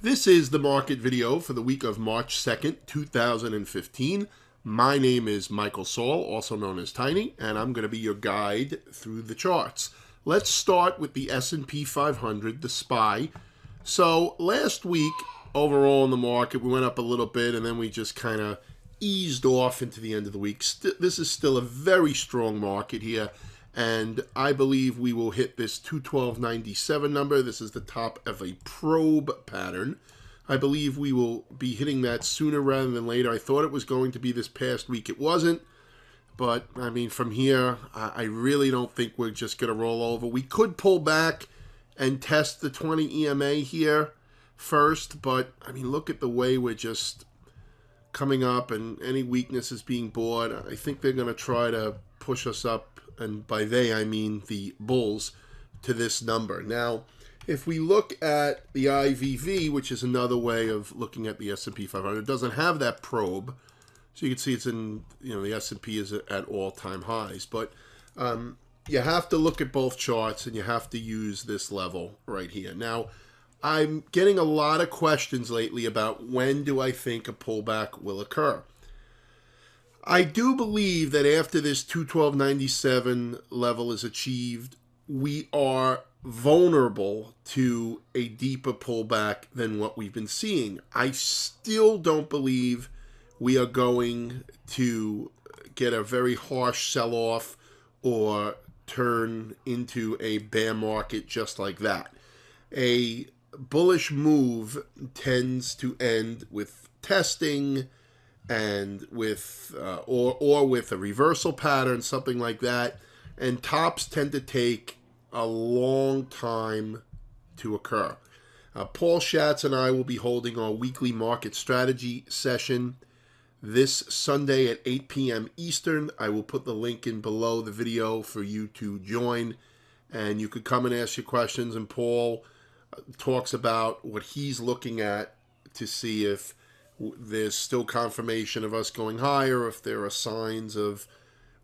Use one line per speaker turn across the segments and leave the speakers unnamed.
This is the market video for the week of March 2nd, 2015. My name is Michael Saul, also known as Tiny, and I'm going to be your guide through the charts. Let's start with the S&P 500, the SPY. So last week, overall in the market, we went up a little bit, and then we just kind of eased off into the end of the week. This is still a very strong market here, and I believe we will hit this 212.97 number. This is the top of a probe pattern. I believe we will be hitting that sooner rather than later. I thought it was going to be this past week. It wasn't. But, I mean, from here, I really don't think we're just going to roll over. We could pull back and test the 20 EMA here first. But, I mean, look at the way we're just coming up and any weakness is being bought. I think they're going to try to push us up. And by they, I mean the bulls, to this number. Now, if we look at the IVV, which is another way of looking at the S&P 500, it doesn't have that probe. So you can see it's in, the S&P is at all-time highs. But you have to look at both charts, and you have to use this level right here. Now, I'm getting a lot of questions lately about when do I think a pullback will occur. I do believe that after this 212.97 level is achieved, we are vulnerable to a deeper pullback than what we've been seeing. I still don't believe we are going to get a very harsh sell-off or turn into a bear market just like that. A bullish move tends to end with testing and with or with a reversal pattern, something like that. And tops tend to take a long time to occur. Paul Schatz and I will be holding our weekly market strategy session this Sunday at 8 p.m. Eastern. I will put the link in below the video for you to join, and you could come and ask your questions. And Paul talks about what he's looking at to see if there's still confirmation of us going higher, if there are signs of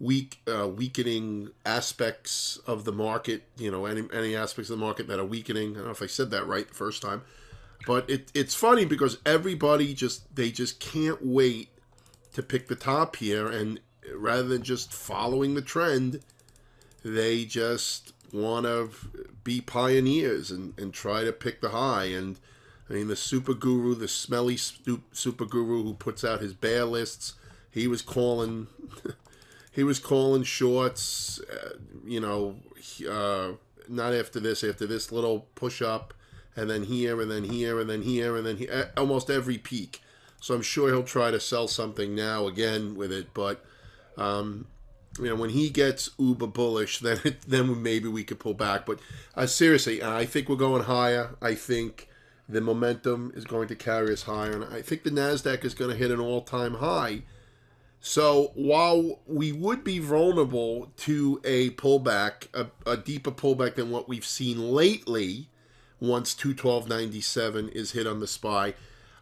weakening aspects of the market, any aspects of the market that are weakening. I don't know if I said that right the first time, but it's funny because everybody just can't wait to pick the top here, and rather than just following the trend, they just want to be pioneers and try to pick the high. And I mean, the super guru, the smelly super guru who puts out his bear lists, he was calling shorts, not after this little push up, and then here, and then here, and then here, and then here, almost every peak. So I'm sure he'll try to sell something now again with it. But, when he gets uber bullish, then maybe we could pull back. But seriously, I think we're going higher. I think the momentum is going to carry us higher. And I think the NASDAQ is going to hit an all-time high. So while we would be vulnerable to a pullback, a deeper pullback than what we've seen lately, once 212.97 is hit on the SPY,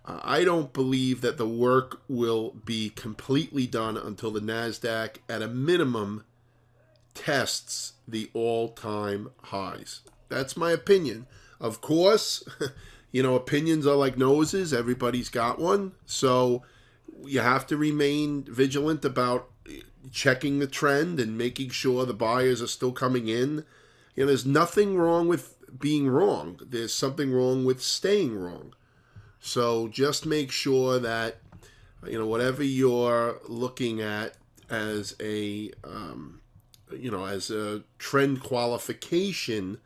I don't believe that the work will be completely done until the NASDAQ, at a minimum, tests the all-time highs. That's my opinion. Of course, opinions are like noses. Everybody's got one. So you have to remain vigilant about checking the trend and making sure the buyers are still coming in. There's nothing wrong with being wrong. There's something wrong with staying wrong. So just make sure that, whatever you're looking at as a, as a trend qualification,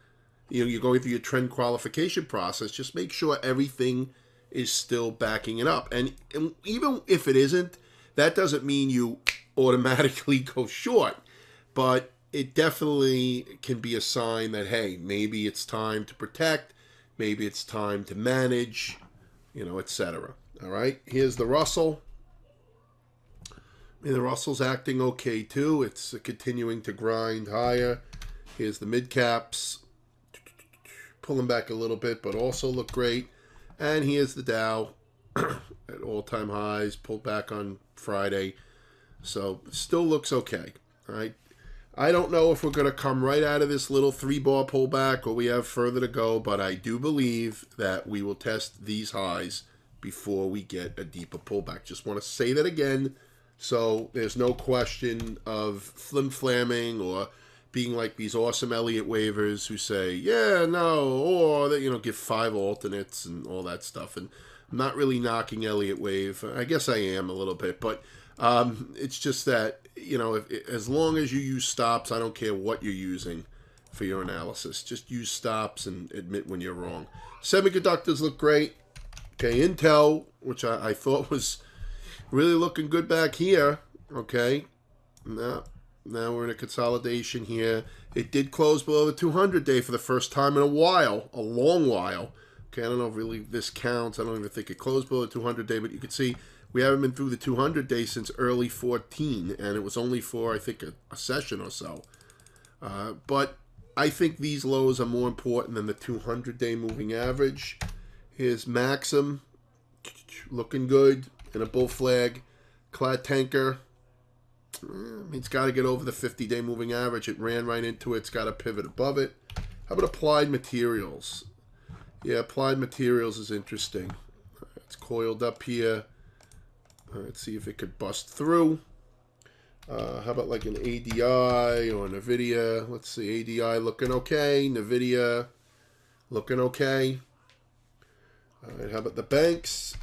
you're going through your trend qualification process, just make sure everything is still backing it up. And even if it isn't, that doesn't mean you automatically go short. But it definitely can be a sign that, hey, maybe it's time to protect, maybe it's time to manage, etc. All right, here's the Russell. The Russell's acting okay too. It's continuing to grind higher. Here's the mid caps, pulling back a little bit, but also look great. And here's the Dow at all-time highs, pulled back on Friday. So still looks okay. All right. I don't know if we're going to come right out of this little 3-bar pullback or we have further to go, but I do believe that we will test these highs before we get a deeper pullback. Just want to say that again, so there's no question of flim-flamming or being like these awesome Elliott waivers who say, yeah, no, or that, give 5 alternates and all that stuff. And I'm not really knocking Elliott wave. I guess I am a little bit, but it's just that, as long as you use stops, I don't care what you're using for your analysis. Just use stops and admit when you're wrong. Semiconductors look great. Okay, Intel, which I thought was really looking good back here. Okay, now we're in a consolidation here. It did close below the 200-day for the first time in a while, a long while. Okay, I don't know if really this counts. I don't even think it closed below the 200-day, but you can see we haven't been through the 200-day since early 14, and it was only for, I think, a session or so. But I think these lows are more important than the 200-day moving average. Here's Maxim, looking good in a bull flag. Clad Tanker, it's got to get over the 50-day moving average. It ran right into it. It's got to pivot above it. How about Applied Materials? Yeah, Applied Materials is interesting. It's coiled up here. Let's see if it could bust through. How about like an ADI or NVIDIA? Let's see, ADI looking okay. NVIDIA looking okay. All right, how about the banks?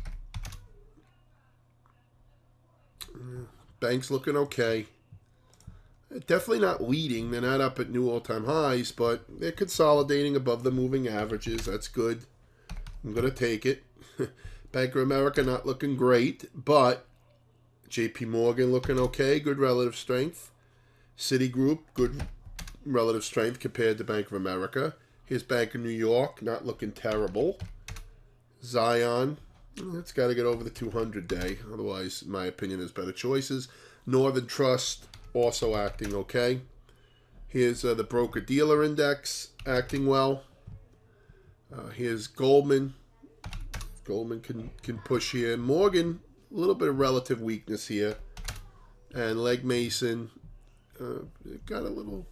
Banks looking okay. Definitely not leading. They're not up at new all-time highs, but they're consolidating above the moving averages. That's good. I'm going to take it. Bank of America not looking great, but JP Morgan looking okay. Good relative strength. Citigroup, good relative strength compared to Bank of America. Here's Bank of New York, not looking terrible. Zion, it's got to get over the 200-day. Otherwise, in my opinion, there's better choices. Northern Trust, also acting okay. Here's the broker-dealer index, acting well. Here's Goldman. Goldman can push here. Morgan, a little bit of relative weakness here. And Legg Mason, got a little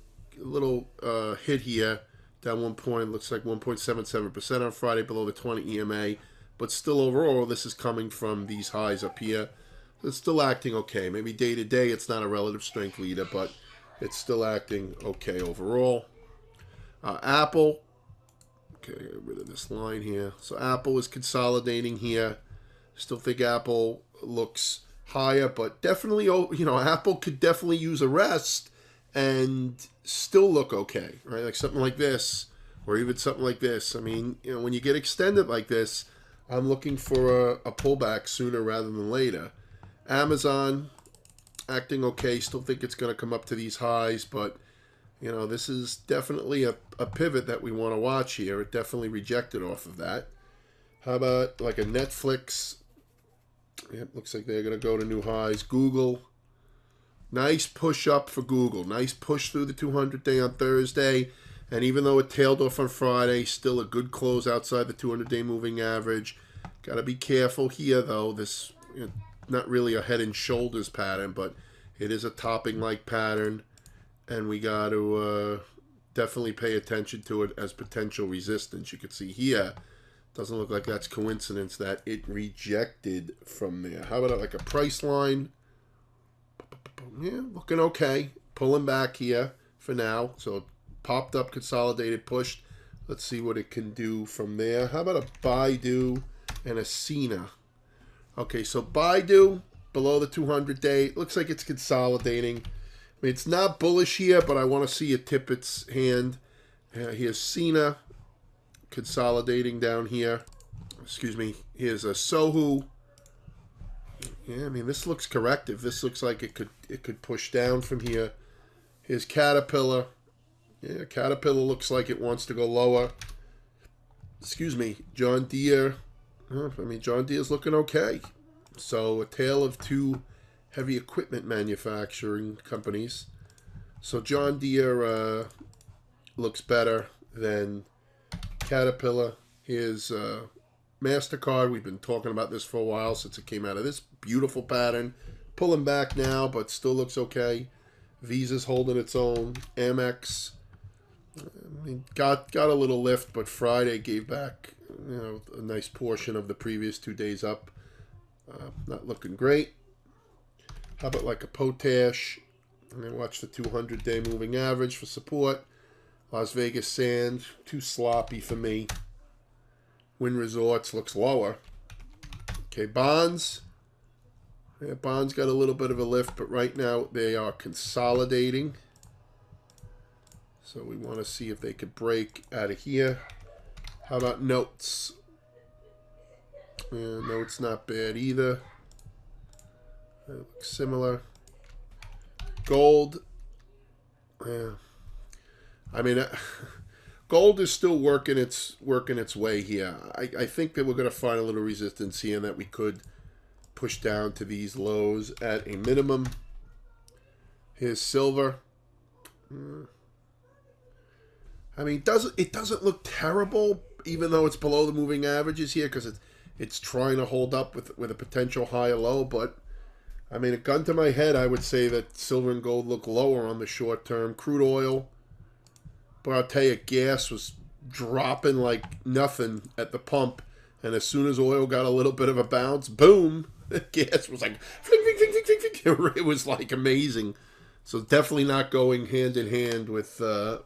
hit here. Down 1 point, looks like 1.77% on Friday, below the 20 EMA. But still overall, this is coming from these highs up here. It's still acting okay. Maybe day to day, it's not a relative strength leader, but it's still acting okay overall. Apple. Okay, get rid of this line here. So Apple is consolidating here. Still think Apple looks higher, but definitely, Apple could definitely use a rest and still look okay, right? Like something like this, or even something like this. I mean, when you get extended like this, I'm looking for a pullback sooner rather than later. Amazon, acting okay. Still think it's going to come up to these highs, but this is definitely a pivot that we want to watch here. It definitely rejected off of that. How about like a Netflix? Yep, looks like they're going to go to new highs. Google, nice push up for Google. Nice push through the 200-day on Thursday. And even though it tailed off on Friday, still a good close outside the 200-day moving average. Got to be careful here, though. This not really a head and shoulders pattern, but it is a topping-like pattern. And we got to definitely pay attention to it as potential resistance. You can see here, doesn't look like that's coincidence that it rejected from there. How about like a price line? Yeah, looking okay. Pulling back here for now. So popped up, consolidated, pushed. Let's see what it can do from there. How about a Baidu and a Sina? Okay, so Baidu, below the 200-day. Looks like it's consolidating. I mean, it's not bullish here, but I want to see it tip its hand. Here's Sina consolidating down here. Excuse me. Here's a Sohu. Yeah, I mean, this looks corrective. This looks like it could push down from here. Here's Caterpillar. Yeah, Caterpillar looks like it wants to go lower. Excuse me. John Deere. John Deere's looking okay. So a tale of two heavy equipment manufacturing companies. So John Deere looks better than Caterpillar. Here's MasterCard. We've been talking about this for a while since it came out of this beautiful pattern. Pulling back now, but still looks okay. Visa's holding its own. Amex, I mean, got a little lift, but Friday gave back, a nice portion of the previous 2 days up. Not looking great. How about like a potash? And then watch the 200-day moving average for support. Las Vegas Sand, too sloppy for me. Wynn Resorts looks lower. Okay, bonds. Yeah, bonds got a little bit of a lift, but right now they are consolidating. So we want to see if they could break out of here. How about notes? Yeah, notes not bad either. They look similar. Gold. Yeah. I mean, gold is still working its way here. I think that we're going to find a little resistance here, and that we could push down to these lows at a minimum. Here's silver. I mean, it doesn't look terrible, even though it's below the moving averages here, because it's trying to hold up with a potential high or low. But I mean, a gun to my head, I would say that silver and gold look lower on the short term. Crude oil, but I'll tell you, gas was dropping like nothing at the pump, and as soon as oil got a little bit of a bounce, boom, gas was like fling, fling, fling, fling, fling, fling. It was like amazing. So definitely not going hand in hand with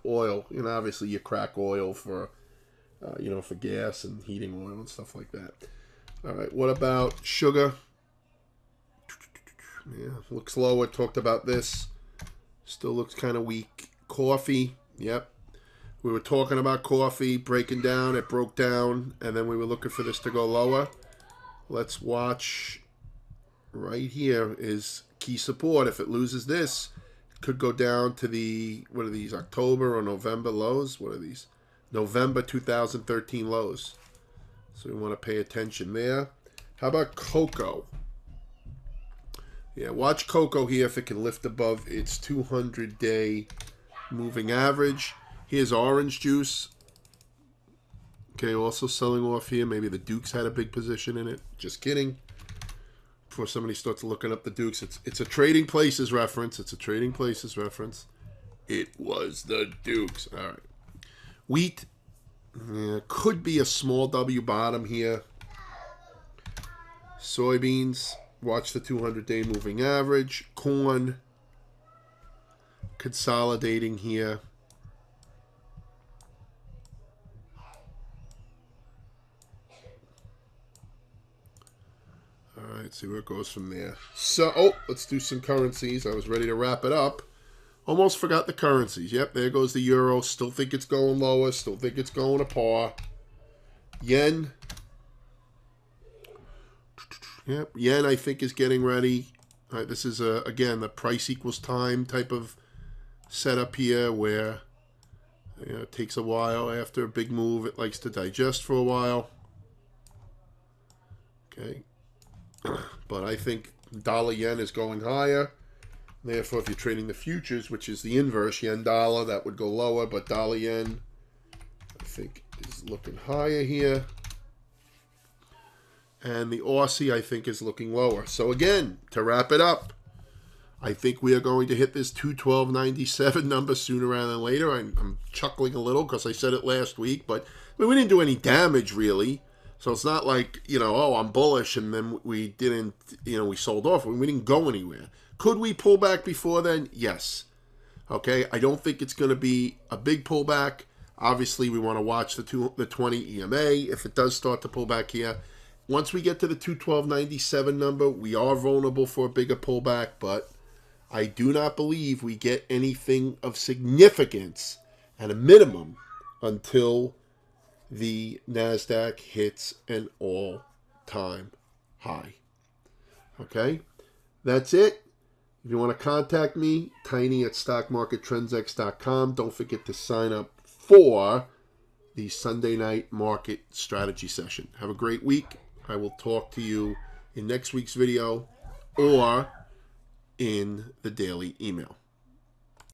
oil. Obviously you crack oil for, for gas and heating oil and stuff like that. All right, what about sugar? Yeah, looks lower. Talked about this. Still looks kind of weak. Coffee, yep. We were talking about coffee breaking down. It broke down, and then we were looking for this to go lower. Let's watch. Right here is key support. If it loses this, could go down to what are these, October or November lows? What are these? November 2013 lows. So we want to pay attention there. How about cocoa? Yeah, watch cocoa here if it can lift above its 200-day moving average. Here's orange juice. Okay, also selling off here. Maybe the Dukes had a big position in it. Just kidding. Before somebody starts looking up the Dukes, it's a Trading Places reference. It's a Trading Places reference. It was the Dukes. All right. Wheat. Yeah, could be a small W bottom here. Soybeans. Watch the 200-day moving average. Corn. Consolidating here. All right, see where it goes from there. So, let's do some currencies. I was ready to wrap it up. Almost forgot the currencies. Yep, there goes the euro. Still think it's going lower. Still think it's going to par. Yen. Yep, yen I think is getting ready. All right, this is, again, the price equals time type of setup here where it takes a while. After a big move, it likes to digest for a while. Okay. But I think dollar yen is going higher. Therefore, if you're trading the futures, which is the inverse, yen dollar, that would go lower. But dollar yen, I think, is looking higher here. And the Aussie, I think, is looking lower. So again, to wrap it up, I think we are going to hit this 212.97 number sooner rather than later. I'm chuckling a little because I said it last week, but we didn't do any damage really. So it's not like, I'm bullish and then we didn't, we sold off. We didn't go anywhere. Could we pull back before then? Yes. Okay, I don't think it's going to be a big pullback. Obviously, we want to watch the 20 EMA. If it does start to pull back here, once we get to the 212.97 number, we are vulnerable for a bigger pullback, but I do not believe we get anything of significance at a minimum until the NASDAQ hits an all-time high. Okay? That's it. If you want to contact me, tiny@stockmarkettrendsex.com. Don't forget to sign up for the Sunday night market strategy session. Have a great week. I will talk to you in next week's video or in the daily email.